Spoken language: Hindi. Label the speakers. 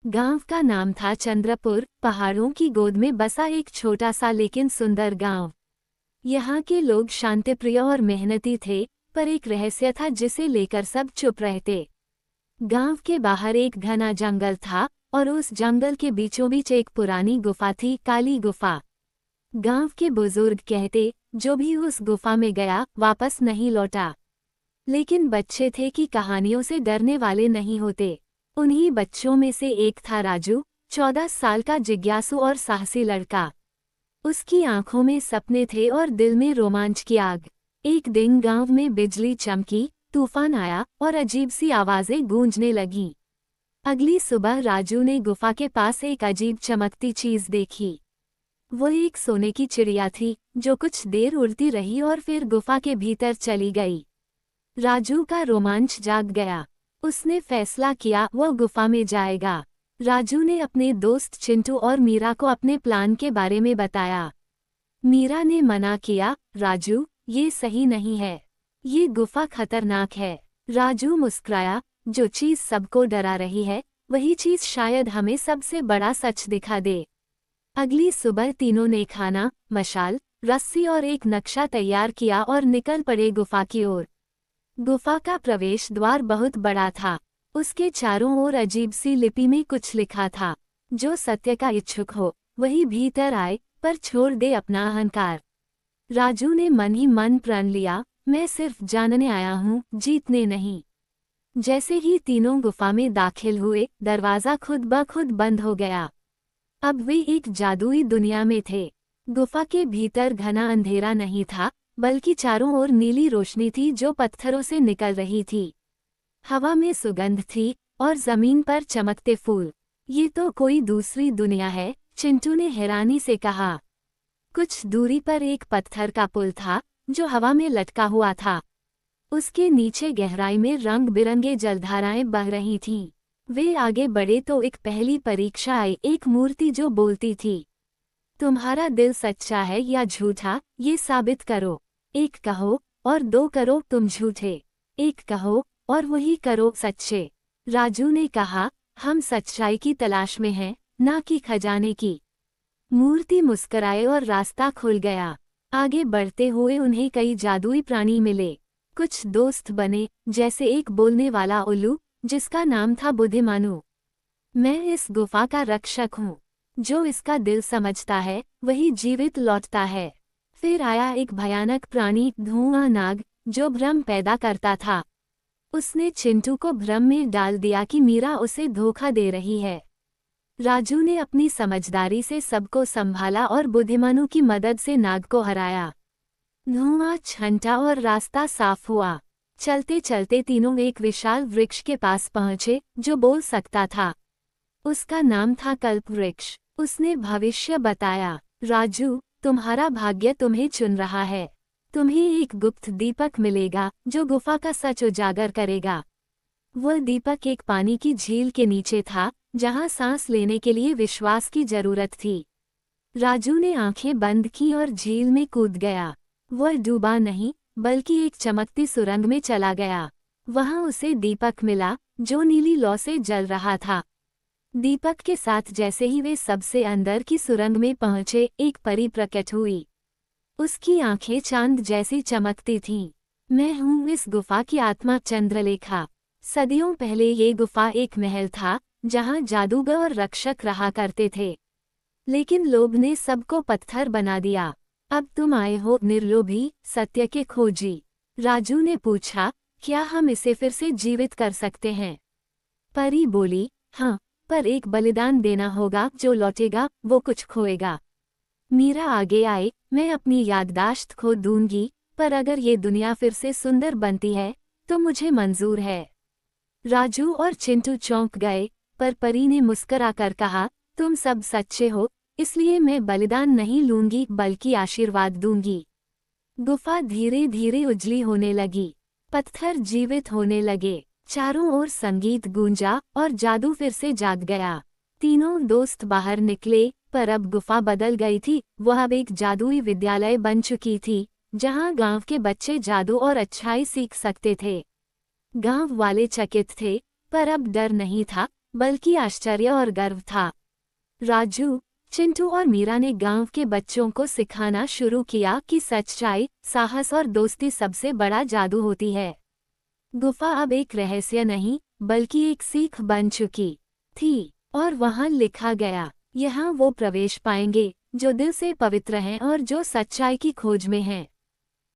Speaker 1: गांव का नाम था चंद्रपुर, पहाड़ों की गोद में बसा एक छोटा सा लेकिन सुंदर गांव। यहाँ के लोग शांतिप्रिय और मेहनती थे, पर एक रहस्य था जिसे लेकर सब चुप रहते। गांव के बाहर एक घना जंगल था और उस जंगल के बीचों बीच एक पुरानी गुफा थी, काली गुफा। गांव के बुजुर्ग कहते, जो भी उस गुफा में गया वापस नहीं लौटा। लेकिन बच्चे थे कि कहानियों से डरने वाले नहीं होते। उन्हीं बच्चों में से एक था राजू, 14 साल का जिज्ञासु और साहसी लड़का। उसकी आंखों में सपने थे और दिल में रोमांच की आग। एक दिन गांव में बिजली चमकी, तूफान आया और अजीब सी आवाजें गूंजने लगीं। अगली सुबह राजू ने गुफा के पास एक अजीब चमकती चीज देखी। वो एक सोने की चिड़िया थी, जो कुछ देर उड़ती रही और फिर गुफा के भीतर चली गई। राजू का रोमांच जाग गया। उसने फैसला किया वो गुफा में जाएगा। राजू ने अपने दोस्त चिंटू और मीरा को अपने प्लान के बारे में बताया। मीरा ने मना किया, राजू, ये सही नहीं है। ये गुफा खतरनाक है। राजू मुस्कुराया, जो चीज सबको डरा रही है, वही चीज शायद हमें सबसे बड़ा सच दिखा दे। अगली सुबह तीनों ने खाना, मशाल, रस्सी और एक नक्शा तैयार किया और निकल पड़े गुफा की ओर। गुफा का प्रवेश द्वार बहुत बड़ा था। उसके चारों ओर अजीब सी लिपि में कुछ लिखा था, जो सत्य का इच्छुक हो वही भीतर आए, पर छोड़ दे अपना अहंकार। राजू ने मन ही मन प्रण लिया, मैं सिर्फ जानने आया हूँ, जीतने नहीं। जैसे ही तीनों गुफा में दाखिल हुए, दरवाजा खुद ब खुद बंद हो गया। अब वे एक जादुई दुनिया में थे। गुफा के भीतर घना अंधेरा नहीं था, बल्कि चारों ओर नीली रोशनी थी जो पत्थरों से निकल रही थी। हवा में सुगंध थी और जमीन पर चमकते फूल। ये तो कोई दूसरी दुनिया है, चिंटू ने हैरानी से कहा। कुछ दूरी पर एक पत्थर का पुल था, जो हवा में लटका हुआ था। उसके नीचे गहराई में रंग बिरंगे जलधाराएं बह रही थीं। वे आगे बढ़े तो एक पहली परीक्षा आई, एक मूर्ति जो बोलती थी, तुम्हारा दिल सच्चा है या झूठा, ये साबित करो। एक कहो और दो करो तुम झूठे। एक कहो और वही करो सच्चे। राजू ने कहा, हम सच्चाई की तलाश में हैं, ना कि खजाने की। मूर्ति मुस्कुराए और रास्ता खुल गया। आगे बढ़ते हुए उन्हें कई जादुई प्राणी मिले। कुछ दोस्त बने, जैसे एक बोलने वाला उल्लू, जिसका नाम था बुद्धिमानु। मैं इस गुफा का रक्षक हूँ। जो इसका दिल समझता है वही जीवित लौटता है। फिर आया एक भयानक प्राणी, धुआं नाग, जो भ्रम पैदा करता था। उसने चिंटू को भ्रम में डाल दिया कि मीरा उसे धोखा दे रही है। राजू ने अपनी समझदारी से सबको संभाला और बुद्धिमानु की मदद से नाग को हराया। धुआं छंटा और रास्ता साफ हुआ। चलते चलते तीनों एक विशाल वृक्ष के पास पहुंचे, जो बोल सकता था। उसका नाम था कल्प वृक्ष। उसने भविष्य बताया, राजू, तुम्हारा भाग्य तुम्हें चुन रहा है। तुम्हें एक गुप्त दीपक मिलेगा, जो गुफा का सच उजागर करेगा। वह दीपक एक पानी की झील के नीचे था, जहां सांस लेने के लिए विश्वास की जरूरत थी। राजू ने आंखें बंद की और झील में कूद गया। वह डूबा नहीं, बल्कि एक चमकती सुरंग में चला गया। वहां उसे दीपक मिला, जो नीली लौ से जल रहा था। दीपक के साथ जैसे ही वे सबसे अंदर की सुरंग में पहुंचे, एक परी प्रकट हुई। उसकी आंखें चांद जैसी चमकती थीं। मैं हूँ इस गुफा की आत्मा, चंद्रलेखा। सदियों पहले ये गुफा एक महल था, जहाँ जादूगर और रक्षक रहा करते थे। लेकिन लोभ ने सबको पत्थर बना दिया। अब तुम आए हो निर्लोभी, सत्य के खोजी। राजू ने पूछा, क्या हम इसे फिर से जीवित कर सकते हैं? परी बोली, हाँ, पर एक बलिदान देना होगा। जो लौटेगा वो कुछ खोएगा। मीरा आगे आई, मैं अपनी याददाश्त खो दूंगी, पर अगर ये दुनिया फिर से सुंदर बनती है तो मुझे मंजूर है। राजू और चिंटू चौंक गए, पर परी ने मुस्कुराकर कहा, तुम सब सच्चे हो, इसलिए मैं बलिदान नहीं लूंगी बल्कि आशीर्वाद दूंगी। गुफा धीरे धीरे उजली होने लगी। पत्थर जीवित होने लगे। चारों ओर संगीत गूंजा और जादू फिर से जाग गया। तीनों दोस्त बाहर निकले, पर अब गुफा बदल गई थी। वह अब एक जादुई विद्यालय बन चुकी थी, जहां गांव के बच्चे जादू और अच्छाई सीख सकते थे। गांव वाले चकित थे, पर अब डर नहीं था, बल्कि आश्चर्य और गर्व था। राजू, चिंटू और मीरा ने गांव के बच्चों को सिखाना शुरू किया कि सच्चाई, साहस और दोस्ती सबसे बड़ा जादू होती है। गुफा अब एक रहस्य नहीं, बल्कि एक सीख बन चुकी थी, और वहां लिखा गया, यहाँ वो प्रवेश पाएंगे जो दिल से पवित्र हैं और जो सच्चाई की खोज में हैं।